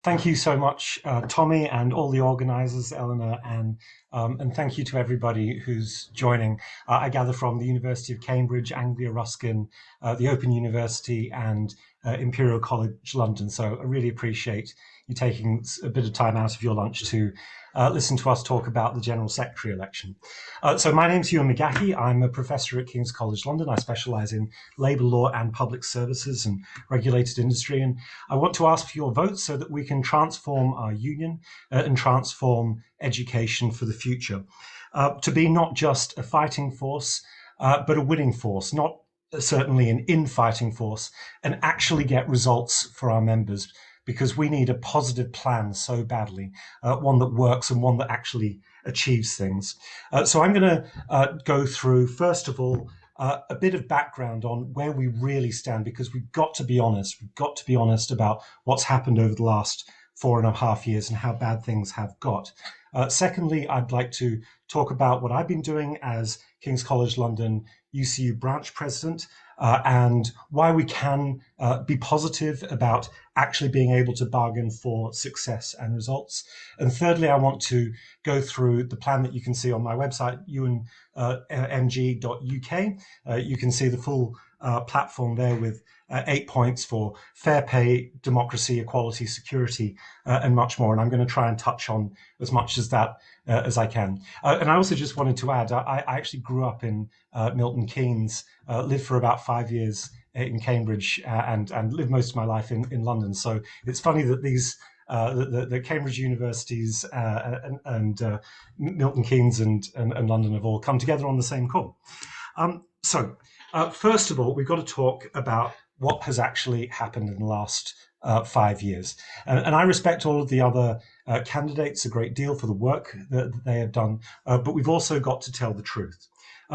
Thank you so much, Tommy, and all the organisers, Eleanor, and thank you to everybody who's joining. I gather from the University of Cambridge, Anglia Ruskin, the Open University, and Imperial College London. So I really appreciate you taking a bit of time out of your lunch to listen to us talk about the General Secretary election. So my name's Ewan McGaughey. I'm a professor at King's College London. I specialise in labour law and public services and regulated industry. And I want to ask for your votes so that we can transform our union and transform education for the future. To be not just a fighting force, but a winning force, not certainly an infighting force, and actually get results for our members, because we need a positive plan so badly, one that works and one that actually achieves things. So I'm going to go through, first of all, a bit of background on where we really stand, because we've got to be honest. We've got to be honest about what's happened over the last 4.5 years and how bad things have got. Secondly, I'd like to talk about what I've been doing as King's College London UCU branch president, and why we can be positive about actually being able to bargain for success and results. And thirdly, I want to go through the plan that you can see on my website, ewanmg.uk. You can see the full platform there with 8 points for fair pay, democracy, equality, security, and much more. And I'm going to try and touch on as much as that as I can. And I also just wanted to add, I actually grew up in Milton Keynes, lived for about 5 years in Cambridge, and lived most of my life in London. So it's funny that the Cambridge universities and Milton Keynes and London have all come together on the same call. So first of all, we've got to talk about what has actually happened in the last 5 years. And I respect all of the other candidates a great deal for the work that they have done, but we've also got to tell the truth.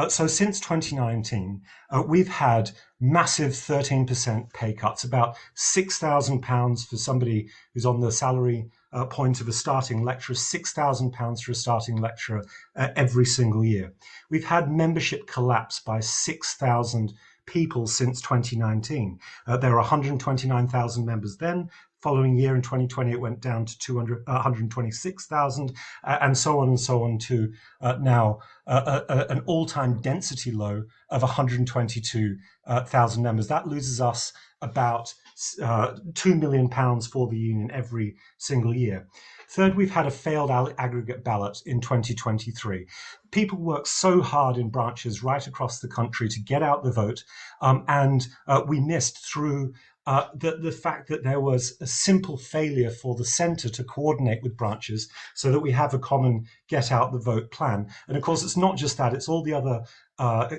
So since 2019, we've had massive 13% pay cuts, about £6,000 for somebody who's on the salary point of a starting lecturer, £6,000 for a starting lecturer every single year. We've had membership collapse by 6,000 people since 2019. There were 129,000 members then. Following year in 2020, it went down to 126,000, and so on to now an all-time density low of 122,000 members. That loses us about £2 million for the union every single year. Third, we've had a failed aggregate ballot in 2023. People work so hard in branches right across the country to get out the vote, and we missed through the fact that there was a simple failure for the centre to coordinate with branches so that we have a common get out the vote plan. And of course, it's not just that, it's all the other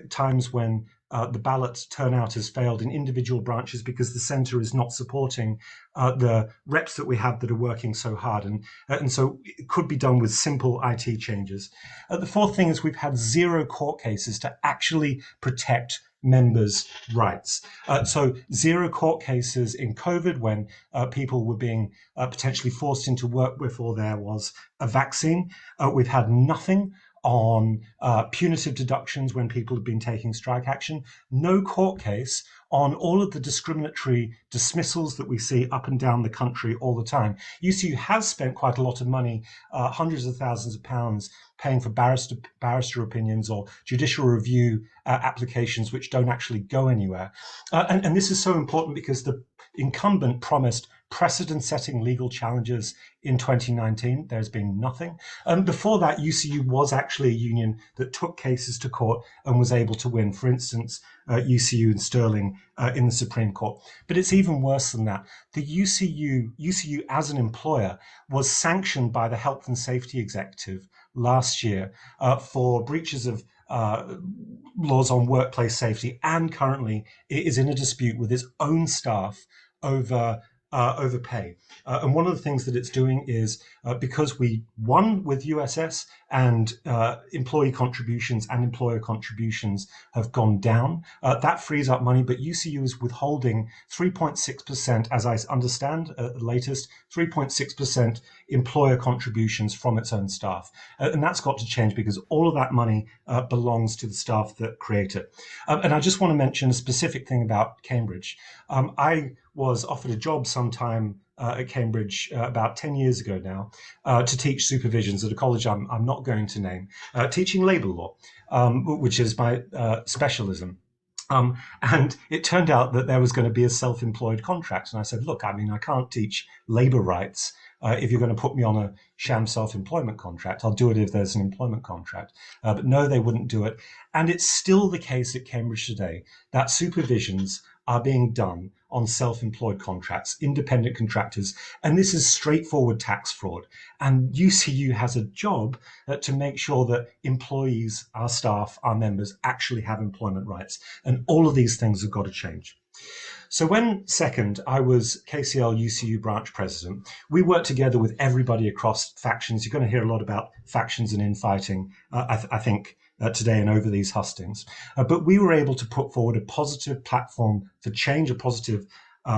times when the ballot turnout has failed in individual branches because the centre is not supporting the reps that we have that are working so hard. And so it could be done with simple IT changes. The fourth thing is we've had zero court cases to actually protect members' rights. So zero court cases in COVID when people were being potentially forced into work before there was a vaccine. We've had nothing on punitive deductions when people have been taking strike action. No court case on all of the discriminatory dismissals that we see up and down the country all the time. UCU has spent quite a lot of money, hundreds of thousands of pounds, paying for barrister opinions or judicial review applications which don't actually go anywhere. And this is so important because the incumbent promised precedent-setting legal challenges in 2019. There's been nothing. Before that, UCU was actually a union that took cases to court and was able to win. For instance, UCU and Sterling in the Supreme Court. But it's even worse than that. The UCU as an employer was sanctioned by the Health and Safety Executive last year for breaches of laws on workplace safety, and currently it is in a dispute with its own staff over pay. And one of the things that it's doing is because we won with USS and employee contributions and employer contributions have gone down, that frees up money, but UCU is withholding 3.6%, as I understand at the latest, 3.6% employer contributions from its own staff. And that's got to change because all of that money belongs to the staff that create it. And I just want to mention a specific thing about Cambridge. I was offered a job sometime at Cambridge about 10 years ago now to teach supervisions at a college I'm not going to name, teaching labour law, which is my specialism. And it turned out that there was going to be a self-employed contract. And I said, look, I mean, I can't teach labor rights. If you're going to put me on a sham self-employment contract, I'll do it if there's an employment contract. But no, they wouldn't do it. And it's still the case at Cambridge today that supervisions are being done on self-employed contracts, independent contractors, and this is straightforward tax fraud. And UCU has a job to make sure that employees, our staff, our members actually have employment rights. And all of these things have got to change. So when second, I was KCL UCU branch president, we worked together with everybody across factions. You're going to hear a lot about factions and infighting, I think, today and over these hustings. But we were able to put forward a positive platform for change, a positive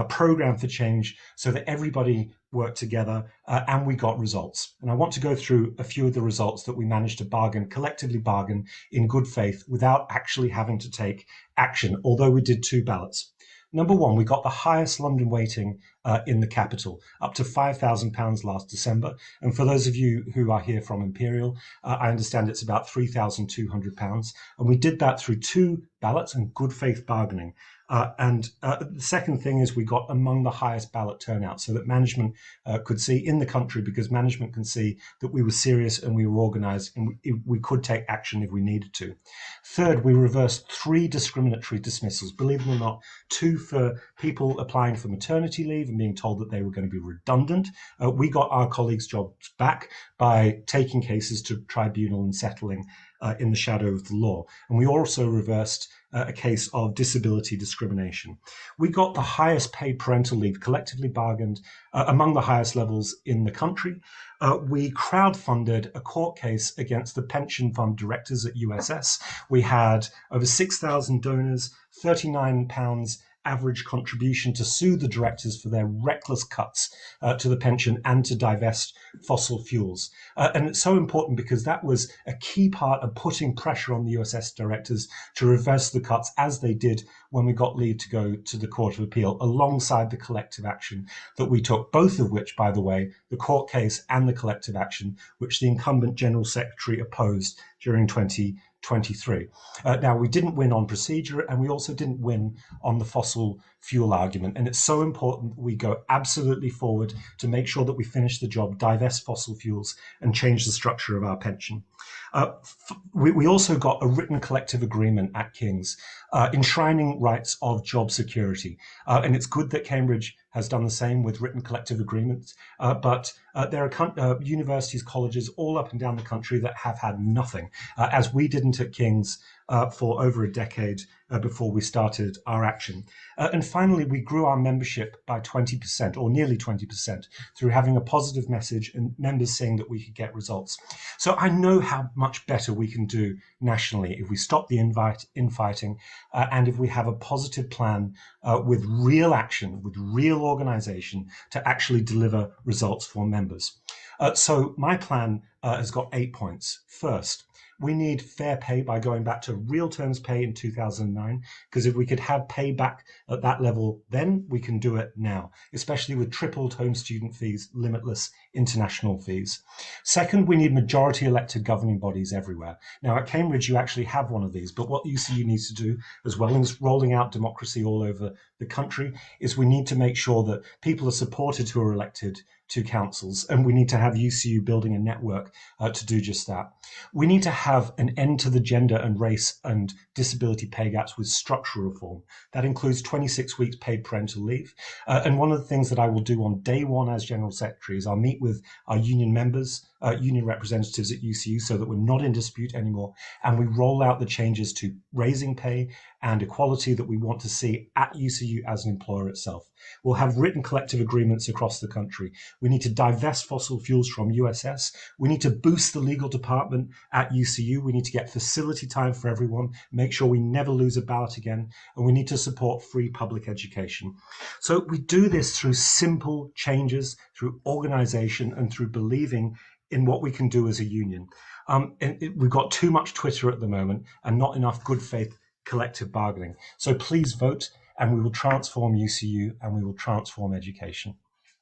program for change, so that everybody worked together and we got results. And I want to go through a few of the results that we managed to collectively bargain in good faith without actually having to take action, although we did 2 ballots. Number one, we got the highest London weighting in the capital, up to £5,000 last December. And for those of you who are here from Imperial, I understand it's about £3,200. And we did that through 2 ballots and good faith bargaining. The second thing is we got among the highest ballot turnout so that management could see in the country, because management can see that we were serious and we were organised and we could take action if we needed to. Third, we reversed 3 discriminatory dismissals, believe it or not, 2 for people applying for maternity leave and being told that they were going to be redundant. We got our colleagues' jobs back by taking cases to tribunal and settling in the shadow of the law. And we also reversed a case of disability discrimination. We got the highest paid parental leave, collectively bargained among the highest levels in the country. We crowdfunded a court case against the pension fund directors at USS. We had over 6,000 donors, £39 average contribution to sue the directors for their reckless cuts to the pension and to divest fossil fuels. And it's so important because that was a key part of putting pressure on the USS directors to reverse the cuts, as they did when we got leave to go to the Court of Appeal, alongside the collective action that we took, both of which, by the way, the court case and the collective action, which the incumbent General Secretary opposed during 2023. Now, we didn't win on procedure, and we also didn't win on the fossil fuel argument. And it's so important that we go absolutely forward to make sure that we finish the job, divest fossil fuels, and change the structure of our pension. We also got a written collective agreement at King's enshrining rights of job security. And it's good that Cambridge has done the same with written collective agreements. But there are universities, colleges all up and down the country that have had nothing, as we didn't at King's for over a decade before we started our action. And finally, we grew our membership by 20%, or nearly 20%, through having a positive message and members saying that we could get results. So I know how much better we can do nationally if we stop the infighting and if we have a positive plan with real action, with real organisation to actually deliver results for members. So my plan has got 8 points. First, we need fair pay by going back to real terms pay in 2009, because if we could have pay back at that level then, we can do it now, especially with tripled home student fees, limitless international fees. Second, we need majority elected governing bodies everywhere. Now, at Cambridge, you actually have one of these, but what UCU needs to do, as well as rolling out democracy all over the country, is we need to make sure that people are supported who are elected to councils, and we need to have UCU building a network to do just that. We need to have an end to the gender and race and disability pay gaps with structural reform. That includes 26 weeks paid parental leave. And one of the things that I will do on day one as General Secretary is I'll meet with our union members, union representatives at UCU, so that we're not in dispute anymore, and we roll out the changes to raising pay and equality that we want to see at UCU as an employer itself. We'll have written collective agreements across the country. We need to divest fossil fuels from USS. We need to boost the legal department at UCU. We need to get facility time for everyone, make sure we never lose a ballot again, and we need to support free public education. So we do this through simple changes, through organisation, and through believing in what we can do as a union. We've got too much Twitter at the moment and not enough good faith collective bargaining. So please vote, and we will transform UCU and we will transform education.